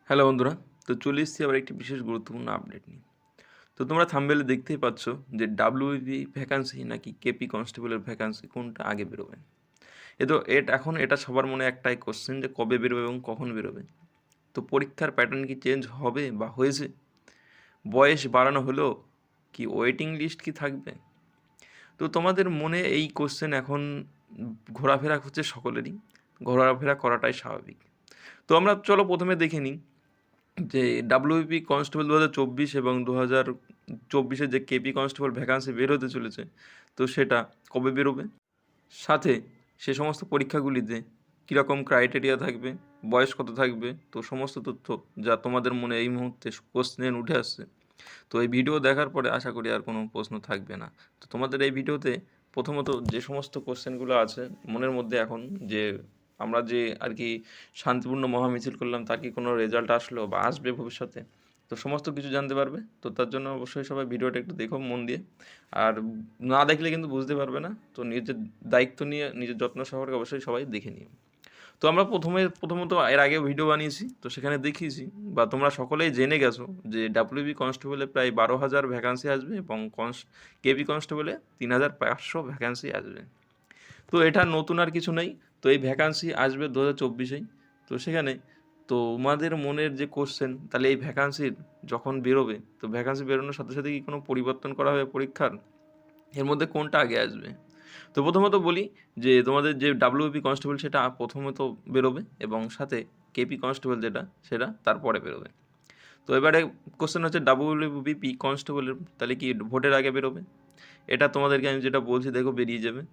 Hello বন্ধুরা, তো চলে এসেছি আবার একটি বিশেষ গুরুত্বপূর্ণ আপডেট নিয়ে। তো তোমরা থাম্বনেলে দেখতেই পাচ্ছ যে ডাব্লিউবিপি ভ্যাকান্সি নাকি কেপি কনস্টেবলের ভ্যাকান্সি কোনটা আগে বেরোবে। এখন এটা সবার মনে একটাই কোশ্চেন যে কবে বেরোবে এবং কখন বেরোবে। তো পরীক্ষার প্যাটার্ন কি চেঞ্জ হবে বা হয়েছে? বয়স বাড়ানো হলো কি ওয়েটিং লিস্ট কি থাকবে? তো তোমাদের মনে এই কোশ্চেন এখন ঘোরাফেরা হচ্ছে সকলেরই। ঘোরাফেরা করাটাই স্বাভাবিক। তো আমরা চলো প্রথমে দেখে নিই যে ডাব্লিউবিপি কনস্টেবল 2024 এবং 2024-এর যে কেপি কনস্টেবল ভ্যাকান্সি বের হতে চলেছে, তো সেটা কবে বেরোবে, সাথে সে সমস্ত পরীক্ষাগুলিতে কীরকম ক্রাইটেরিয়া থাকবে, বয়স কত থাকবে, তো সমস্ত তথ্য যা তোমাদের মনে এই মুহূর্তে কোশ্চেন উঠে আসছে। তো এই ভিডিও দেখার পরে আশা করি আর কোনো প্রশ্ন থাকবে না। তো তোমাদের এই ভিডিওতে প্রথমত যে সমস্ত কোশ্চেনগুলো আছে মনের মধ্যে এখন, যে আমরা যে আর কি শান্তিপূর্ণ মহামিছিল করলাম তার কি কোনো রেজাল্ট আসলো বা আসবে ভবিষ্যতে, তো সমস্ত কিছু জানতে পারবে। তো তার জন্য অবশ্যই সবাই ভিডিওটা একটু দেখো মন দিয়ে। আর না দেখলে কিন্তু বুঝতে পারবে না। তো নিজের দায়িত্ব নিয়ে নিজের যত্ন সহকারে অবশ্যই সবাই দেখে নিও। তো আমরা প্রথমত এর আগে ভিডিও বানিয়েছি, তো সেখানে দেখিয়েছি বা তোমরা সকলেই জেনে গেছো যে ডাব্লিউবি কনস্টেবলে প্রায় 12,000 ভ্যাকান্সি আসবে এবং কেপি কনস্টেবলে 3,500 ভ্যাকান্সি আসবে। তো এটা নতুন আর কিছু নেই। তো এই ভ্যাকান্সি আসবে 2024-এই। তো সেখানে তোমাদের মনের যে কোশ্চেন, তাহলে এই ভ্যাকান্সির যখন বেরোবে, তো ভ্যাকান্সি বেরোনোর সাথে সাথে কি কোনো পরিবর্তন করা হবে পরীক্ষার? এর মধ্যে কোনটা আগে আসবে? তো প্রথমত বলি যে তোমাদের যে ডাব্লিউপি কনস্টেবল সেটা প্রথমত বেরোবে এবং সাথে কেপি কনস্টেবল যেটা সেটা তারপরে বেরোবে। তো এবারে কোশ্চেন হচ্ছে ডাব্লিউবিপি কনস্টেবলের তাহলে কি ভোটের আগে বেরোবে? এটা তোমাদেরকে আমি যেটা বলছি দেখো বেরিয়ে যাবে।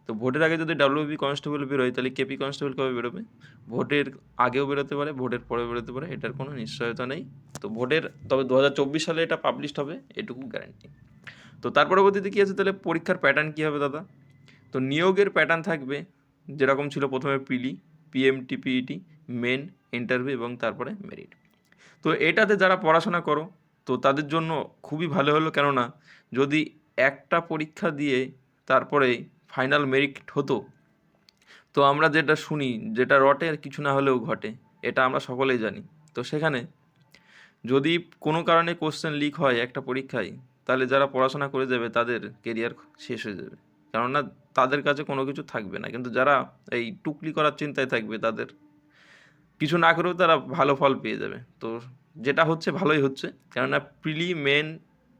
তো ভোটের আগে যদি ডাব্লিউবি কনস্টেবল বেরোয় তাহলে কেপি কনস্টেবল কবে বেরোবে? ভোটের আগেও বেরোতে পারে, ভোটের পরে বেরোতে পারে, এটার কোনো নিশ্চয়তা নেই। তো তবে 2024 সালে এটা পাবলিশড হবে, এটুকু গ্যারান্টি। তো তার পরবর্তীতে কী আছে, তাহলে পরীক্ষার প্যাটার্ন কী হবে দাদা? তো নিয়োগের প্যাটার্ন থাকবে যেরকম ছিল প্রথমে প্রিলি, পিএমটিপিইটি, মেন, ইন্টারভিউ এবং তারপরে মেরিট। তো এটাতে যারা পড়াশোনা করো তো তাদের জন্য খুবই ভালো হলো, কেননা যদি একটা পরীক্ষা দিয়ে তারপরে ফাইনাল মেরিট হতো, তো আমরা যেটা শুনি, যেটা রটে আর কিছু না হলেও ঘটে, এটা আমরা সকলেই জানি। তো সেখানে যদি কোনো কারণে কোশ্চেন লিক হয় একটা পরীক্ষায়, তাহলে যারা পড়াশোনা করে যাবে তাদের কেরিয়ার শেষ হয়ে যাবে, কেননা তাদের কাছে কোনো কিছু থাকবে না। কিন্তু যারা এই টুকলি করার চিন্তায় থাকবে তাদের কিছু না করেও তারা ভালো ফল পেয়ে যাবে। তো যেটা হচ্ছে ভালোই হচ্ছে, কেননা প্রিলি, মেন,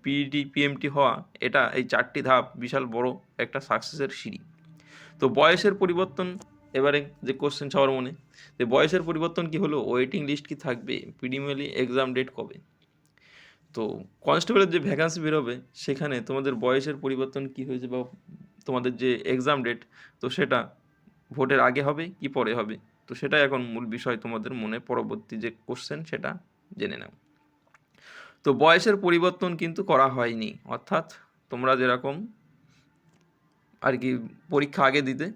পিইটি, পিএমটি হওয়া, এটা এই 4টি ধাপ বিশাল বড় একটা সাকসেসের সিঁড়ি। তো বয়সের পরিবর্তন, এবারে যে কোশ্চেন সবার মনে, যে বয়সের পরিবর্তন কি হলো, ওয়েটিং লিস্ট কি থাকবে, প্রিলিমিনারি এক্সাম ডেট কবে? তো কনস্টেবলের যে ভ্যাকান্সি বেরোবে সেখানে তোমাদের বয়সের পরিবর্তন কি হয়েছে বা তোমাদের যে এক্সাম ডেট, তো সেটা ভোটের আগে হবে কি পরে হবে, তো সেটাই এখন মূল বিষয় তোমাদের মনে। পরবর্তী যে কোশ্চেন সেটা জেনে নাও। তো বয়সের পরিবর্তন কিন্তু করা হয়নি, অর্থাৎ তোমরা যেরকম আর কি পরীক্ষা আগে দিতে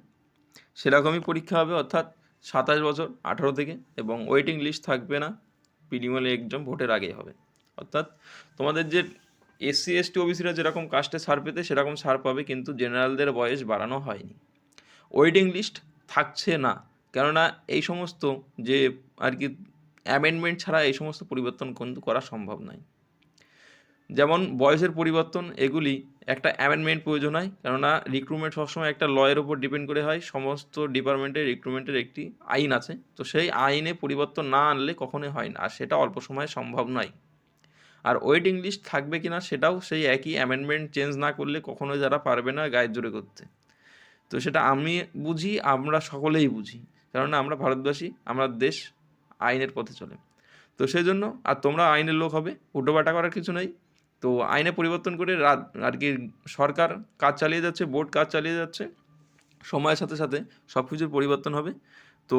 সেরকমই পরীক্ষা হবে, অর্থাৎ 27 বছর 18 থেকে, এবং ওয়েটিং লিস্ট থাকবে না, প্রিলিমিনারি এক্সাম ভোটের আগেই হবে। অর্থাৎ তোমাদের যে এসসি এসটি ওবিসিরা যেরকম কাস্টে ছাড় পেতে সেরকম ছাড় পাবে, কিন্তু জেনারেলদের বয়স বাড়ানো হয়নি। ওয়েটিং লিস্ট থাকছে না, কেননা এই সমস্ত যে আর কি অ্যামেন্ডমেন্ট ছাড়া এই সমস্ত পরিবর্তন কিন্তু করা সম্ভব নয়। যেমন বয়সের পরিবর্তন, এগুলি একটা অ্যামেন্ডমেন্ট প্রয়োজন হয়, কেননা রিক্রুটমেন্ট সবসময় একটা লয়ের ওপর ডিপেন্ড করে হয়। সমস্ত ডিপার্টমেন্টের রিক্রুটমেন্টের একটি আইন আছে, তো সেই আইনে পরিবর্তন না আনলে কখনোই হয় না, আর সেটা অল্প সময়ে সম্ভব নয়। আর ওয়েটিং লিস্ট থাকবে কি না সেটাও সেই একই অ্যামেন্ডমেন্ট চেঞ্জ না করলে কখনোই যারা পারবে না গায়ের জোরে করতে। তো সেটা আমি বুঝি, আমরা সকলেই বুঝি, কেননা আমরা ভারতবাসী, আমরা দেশ আইনের পথে চলে। তো সেই জন্য আর তোমরা আইনের লোক হবে, উল্টোপাল্টা করার কিছু নেই। তো আইনে পরিবর্তন করে আর কি সরকার কাজ চালিয়ে যাচ্ছে, বোর্ড কাজ চালিয়ে যাচ্ছে, সময়ের সাথে সাথে সব কিছুর পরিবর্তন হবে। তো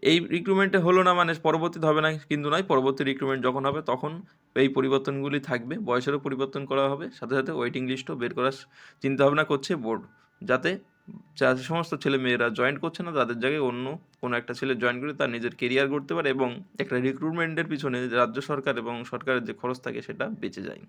এই রিক্রুটমেন্টে হলো না মানে পরবর্তীতে হবে না কিন্তু নয়, পরবর্তী রিক্রুটমেন্ট যখন হবে তখন এই পরিবর্তনগুলি থাকবে, বয়সেরও পরিবর্তন করা হবে, সাথে সাথে ওয়েটিং লিস্টও বের করার চিন্তাভাবনা করছে বোর্ড, যাতে যে সমস্ত ছেলে মেয়েরা জয়েন করছে না তাদের জায়গায় অন্য কোনো একটা ছেলে জয়েন করে তার নিজের কেরিয়ার করতে পারে, এবং একটা রিক্রুটমেন্টের পিছনে রাজ্য সরকার এবং সরকারের যে খরচ থাকে সেটা বেঁচে যায়।